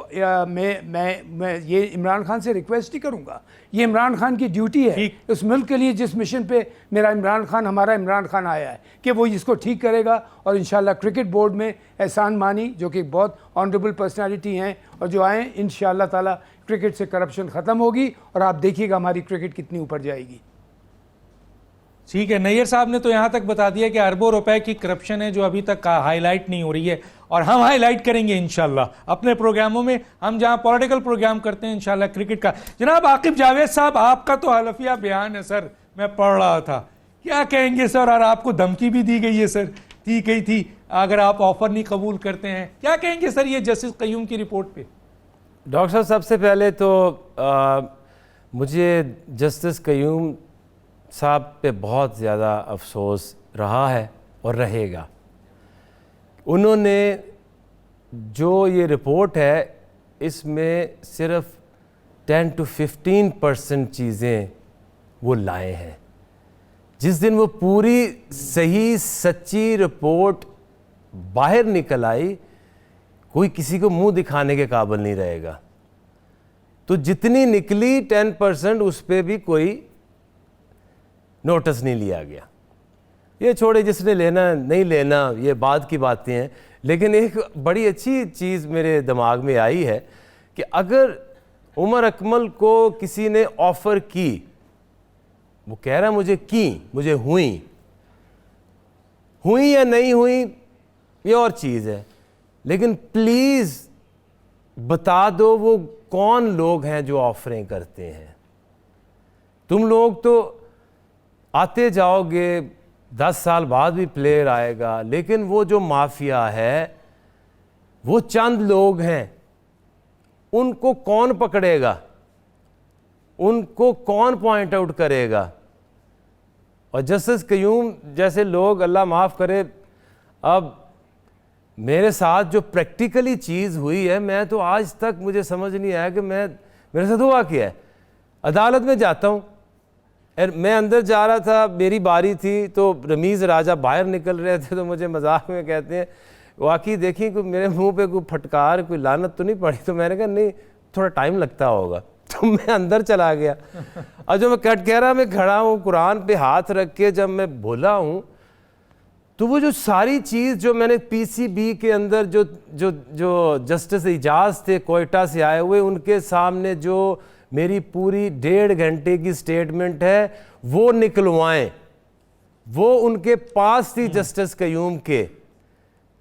मैं ये इमरान खान से रिक्वेस्ट ही करूँगा, ये इमरान खान की ड्यूटी है उस मुल्क के लिए जिस मिशन पे मेरा इमरान खान, हमारा इमरान खान आया है, कि वो इसको ठीक करेगा। और इंशाल्लाह क्रिकेट बोर्ड में एहसान मानी जो कि बहुत ऑनरेबल पर्सनालिटी हैं और जो आए, इंशाल्लाह ताला क्रिकेट से करप्शन ख़त्म होगी और आप देखिएगा हमारी क्रिकेट कितनी ऊपर जाएगी। ठीक है, नैयर साहब ने तो यहाँ तक बता दिया कि अरबों रुपए की करप्शन है जो अभी तक हाईलाइट नहीं हो रही है, और हम हाईलाइट करेंगे इंशाल्लाह अपने प्रोग्रामों में। हम जहाँ पॉलिटिकल प्रोग्राम करते हैं इंशाल्लाह क्रिकेट का। जनाब आकिब जावेद साहब, आपका तो हलफिया बयान है सर, मैं पढ़ रहा था, क्या कहेंगे सर? और आपको धमकी भी दी गई है सर, दी गई थी अगर आप ऑफर नहीं कबूल करते हैं, क्या कहेंगे सर ये जस्टिस क़य्यूम की रिपोर्ट पे? डॉक्टर साहब, सबसे पहले तो मुझे जस्टिस क़य्यूम साहब पे बहुत ज़्यादा अफसोस रहा है और रहेगा। उन्होंने जो ये रिपोर्ट है इसमें सिर्फ 10 to 15% चीज़ें वो लाए हैं। जिस दिन वो पूरी सही सच्ची रिपोर्ट बाहर निकल आई, कोई किसी को मुंह दिखाने के काबिल नहीं रहेगा। तो जितनी निकली 10% उस पर भी कोई नोटिस नहीं लिया गया। ये छोड़े, जिसने लेना नहीं लेना ये बाद की बातें हैं, लेकिन एक बड़ी अच्छी चीज़ मेरे दिमाग में आई है कि अगर उमर अकमल को किसी ने ऑफ़र की, वो कह रहा मुझे हुई या नहीं हुई ये और चीज़ है, लेकिन प्लीज़ बता दो वो कौन लोग हैं जो ऑफरें करते हैं। तुम लोग तो आते जाओगे, 10 साल बाद भी प्लेयर आएगा, लेकिन वो जो माफिया है वो चंद लोग हैं, उनको कौन पकड़ेगा, उनको कौन पॉइंट आउट करेगा? और जस्टिस क़य्यूम जैसे लोग, अल्लाह माफ़ करे, अब मेरे साथ जो प्रैक्टिकली चीज़ हुई है, मैं तो आज तक मुझे समझ नहीं आया कि मेरे साथ हुआ क्या है। अदालत में जाता हूँ, मैं अंदर जा रहा था, मेरी बारी थी, तो रमीज़ राजा बाहर निकल रहे थे, तो मुझे मजाक में कहते हैं, वाकई देखिए कोई मेरे मुंह पे कोई फटकार, कोई लानत तो नहीं पड़ी? तो मैंने कहा नहीं, थोड़ा टाइम लगता होगा। तो मैं अंदर चला गया, और जो मैं कटघरा में खड़ा हूँ, कुरान पे हाथ रख के जब मैं बोला हूँ, तो वो जो सारी चीज़ जो मैंने पीसीबी के अंदर जो जस्टिस इजाज़ थे कोयटा से आए हुए, उनके सामने जो मेरी पूरी 1.5 घंटे की स्टेटमेंट है वो निकलवाएं, वो उनके पास थी जस्टिस क़य्यूम के।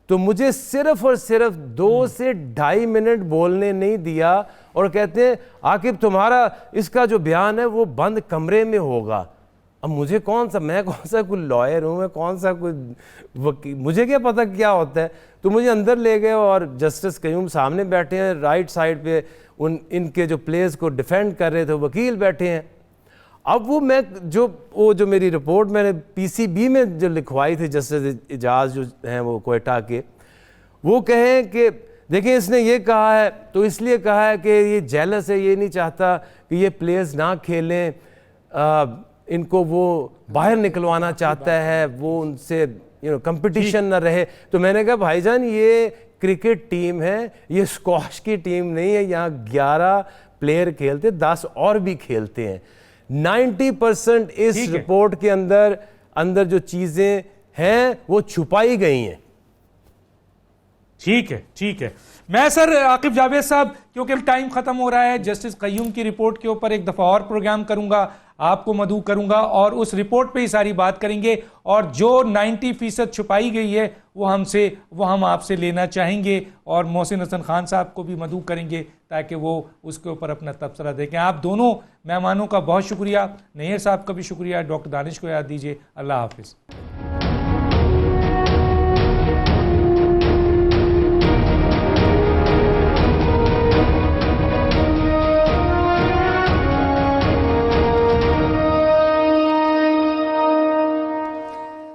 तो मुझे सिर्फ और सिर्फ 2 से 2.5 मिनट बोलने नहीं दिया, और कहते हैं आकिब तुम्हारा इसका जो बयान है वो बंद कमरे में होगा। अब मुझे मैं कौन सा कोई लॉयर हूँ, मैं कौन सा कोई वकील, मुझे क्या पता क्या होता है। तो मुझे अंदर ले गए और जस्टिस क़य्यूम सामने बैठे हैं, राइट साइड पे इनके जो प्लेयर्स को डिफेंड कर रहे थे वकील बैठे हैं। अब वो जो मेरी रिपोर्ट मैंने पीसीबी में जो लिखवाई थी जस्टिस इजाज़ जो हैं वो कोयटा के, वो कहें कि देखिए इसने ये कहा है, तो इसलिए कहा है कि ये जेलस है, ये नहीं चाहता कि ये प्लेयर्स ना खेलें, इनको वो बाहर निकलवाना चाहता है, वो उनसे कंपटीशन ना रहे। तो मैंने कहा भाईजान ये क्रिकेट टीम है, ये स्क्वाश की टीम नहीं है, यहाँ 11 प्लेयर खेलते, 10 और भी खेलते हैं। 90% इस रिपोर्ट के अंदर जो चीज़ें हैं वो छुपाई गई हैं। ठीक है। मैं सर आकिब जावेद साहब, क्योंकि टाइम खत्म हो रहा है, जस्टिस क़य्यूम की रिपोर्ट के ऊपर एक दफ़ा और प्रोग्राम करूंगा, आपको मदऊ करूंगा और उस रिपोर्ट पे ही सारी बात करेंगे, और जो 90% छुपाई गई है वो हम आपसे लेना चाहेंगे, और मोहसिन हसन खान साहब को भी मदऊ करेंगे ताकि वो उसके ऊपर अपना तबसरा देखें। आप दोनों मेहमानों का बहुत शुक्रिया, नैयर साहब का भी शुक्रिया, डॉक्टर दानिश को याद दीजिए। अल्लाह हाफिज़।